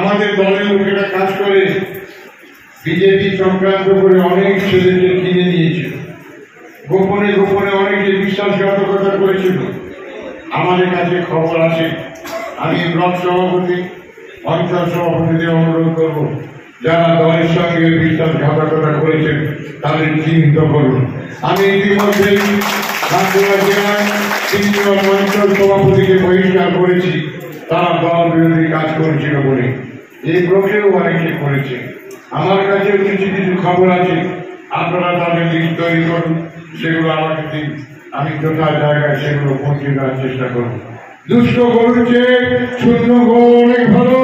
আমাদের দলের লোকেরা কাজ করে বিজেপি সংক্রান্ত করে অনেক ছেলেকে কিনে নিয়েছিল, গোপনে গোপনে অনেকে বিশ্বাসঘাতকতা করেছিল। আমাদের কাছে খবর আছে। আমি ব্লক সভাপতি, অঞ্চল সভাপতিদের অনুরোধ করব, যারা দলের সঙ্গে বিশ্বাসঘাতকতা করেছেন তাদের চিহ্নিত করুন। আমি ইতিমধ্যেই বাঁকুড়া জেলায় 3 জন অঞ্চল সভাপতিকে বহিষ্কার করেছি, তারা দল বিরোধী কাজ করেছিল বলে। এই ব্লকেও অনেকে করেছে। আমার কাছে কিছু কিছু খবর আছে, আপনারা তাদের লিস্ট তৈরি করুন, সেগুলো আমাকে দিন, আমি যথা জায়গায় সেগুলো পৌঁছে দেওয়ার চেষ্টা করব। দুষ্ট গরুর চেয়ে শূন্য গরু অনেক ভালো।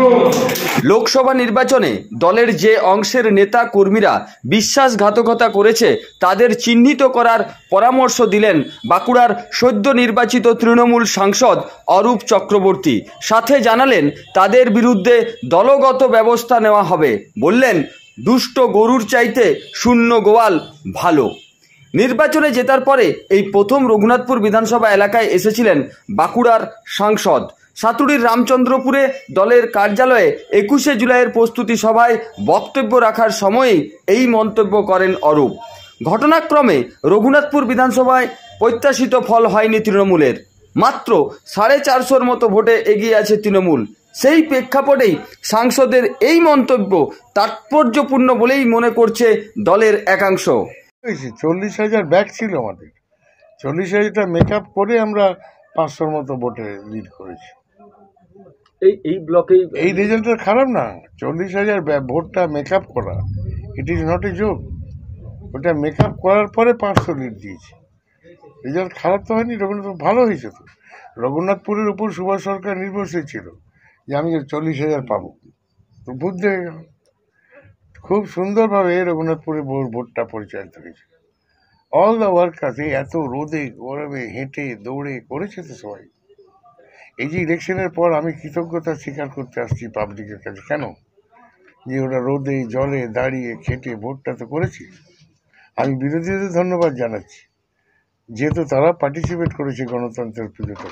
লোকসভা নির্বাচনে দলের যে অংশের নেতা কর্মীরা বিশ্বাসঘাতকতা করেছে তাদের চিহ্নিত করার পরামর্শ দিলেন বাঁকুড়ার সদ্য নির্বাচিত তৃণমূল সাংসদ অরূপ চক্রবর্তী। সাথে জানালেন তাদের বিরুদ্ধে দলগত ব্যবস্থা নেওয়া হবে। বললেন, দুষ্ট গরুর চাইতে শূন্য গোয়াল ভালো। নির্বাচনে জেতার পরে এই প্রথম রঘুনাথপুর বিধানসভা এলাকায় এসেছিলেন বাঁকুড়ার সাংসদ। সাতুড়ির রামচন্দ্রপুরে দলের কার্যালয়ে 21শে জুলাইয়ের প্রস্তুতি সভায় বক্তব্য রাখার সময়ই এই মন্তব্য করেন অরূপ। ঘটনাক্রমে রঘুনাথপুর বিধানসভায় প্রত্যাশিত ফল হয়নি তৃণমূলের। মাত্র 450-র মতো ভোটে এগিয়ে আছে তৃণমূল। সেই প্রেক্ষাপটেই সাংসদের এই মন্তব্য তাৎপর্যপূর্ণ বলেই মনে করছে দলের একাংশ। 40,000 ব্যাগ ছিল আমাদের, 40,000টা মেকআপ করে আমরা 500-র মতো ভোটে লিড করেছি। এই ব্লকে এই রেজাল্টটা খারাপ না। 40,000 ভোটটা মেকআপ করা, it is not a joke. ওটা মেকআপ করার পরে 500 লিড দিয়েছি। রেজাল্ট খারাপ তো হয়নি, রঘুনাথপুর ভালো হয়েছে। তো রঘুনাথপুরের উপর সুভাষ সরকার নির্ভরশীল ছিল যে আমি 40,000 পাবো, তো ভোট দেখে গেল। খুব সুন্দরভাবে রঘুনাথপুরে ভোটটা পরিচালিত হয়েছে। অল দ্য ওয়ার্কার্স এত রোদে গরমে হেঁটে দৌড়ে করেছে তো সবাই। এই যে ইলেকশনের পর আমি কৃতজ্ঞতা স্বীকার করতে আসছি পাবলিকের কাছে, কেন যে ওরা রোদে জলে দাঁড়িয়ে খেটে ভোটটা তো করেছি। আমি বিরোধীদের ধন্যবাদ জানাচ্ছি, যেহেতু তারা পার্টিসিপেট করেছে গণতন্ত্রের পুজোতে।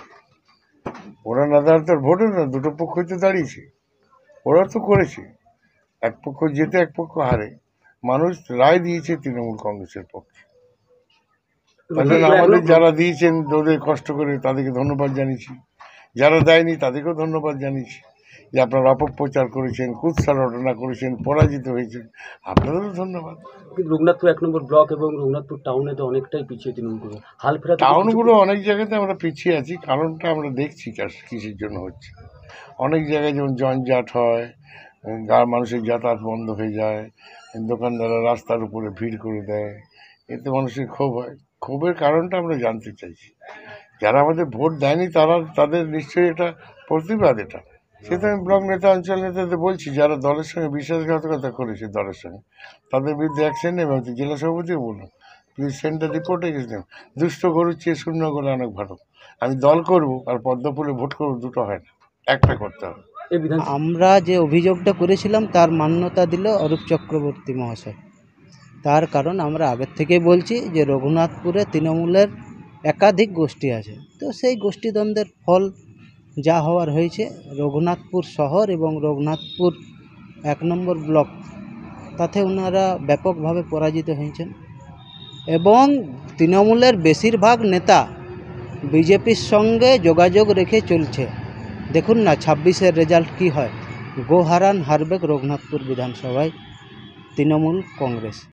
ওরা না দাঁড়াতে ভোটে না, দুটো পক্ষই তো দাঁড়িয়েছে, ওরা তো করেছে। এক পক্ষ জেতে এক পক্ষ হারে, মানুষ রায় দিয়েছে তৃণমূল কংগ্রেসের পক্ষে। তাহলে আমাদের যারা দিয়েছেন ওদের কষ্ট করে তাদেরকে ধন্যবাদ জানিয়েছি, যারা দেয়নি তাদেরকেও ধন্যবাদ জানিয়েছি যে আপনারা অপপ্রচার করেছেন, কুৎসা রটনা করেছেন, পরাজিত হয়েছেন, আপনাদেরও ধন্যবাদ। কিন্তু রঘুনাথপুর 1 নম্বর ব্লক এবং রঘুনাথপুর টাউনে তো অনেকটাই পিছিয়ে তৃণমূল হাল ফেরা। টাউনগুলো অনেক জায়গাতে আমরা পিছিয়ে আছি, কারণটা আমরা দেখছি কিসের জন্য হচ্ছে। অনেক জায়গায় যেমন জঞ্জাট হয়, মানুষের যাতায়াত বন্ধ হয়ে যায়, দোকানদাররা রাস্তার উপরে ভিড় করে দেয়, এতে মানুষের ক্ষোভ হয়। ক্ষোভের কারণটা আমরা জানতে চাইছি। যারা আমাদের ভোট দেয়নি তাদের নিশ্চয়ই এটা প্রতিবাদ। এটা সেটা আমি ব্লক নেতা, অঞ্চল নেতাদের বলছি, যারা দলের সঙ্গে বিশ্বাসঘাতকতা করেছে দলের সঙ্গে, তাদের বিরুদ্ধে অ্যাকশন নেবে। আমি জেলা সভাপতিও বললাম, please send the report against them. দুষ্ট গরুর চেয়ে শূন্য গরু অনেক ভালো। আমি দল করব আর পদ্মফুলে ভোট করবো, দুটো হয় না, একটা করতে হবে। আমরা যে অভিযোগটা করেছিলাম তার মান্যতা দিল অরূপ চক্রবর্তী মহাশয়। তার কারণ আমরা আগের থেকেই বলছি যে রঘুনাথপুরে তৃণমূলের একাধিক গোষ্ঠী আছে, তো সেই গোষ্ঠীদ্বন্দ্বের ফল যা হওয়ার হয়েছে। রঘুনাথপুর শহর এবং রঘুনাথপুর 1 নম্বর ব্লক, তাতে ওনারা ব্যাপকভাবে পরাজিত হয়েছেন এবং তৃণমূলের বেশিরভাগ নেতা বিজেপির সঙ্গে যোগাযোগ রেখে চলছে। দেখুন না 26-এর রেজাল্ট কী হয়। গোহারান হারবেক রঘুনাথপুর বিধানসভায় তৃণমূল কংগ্রেস।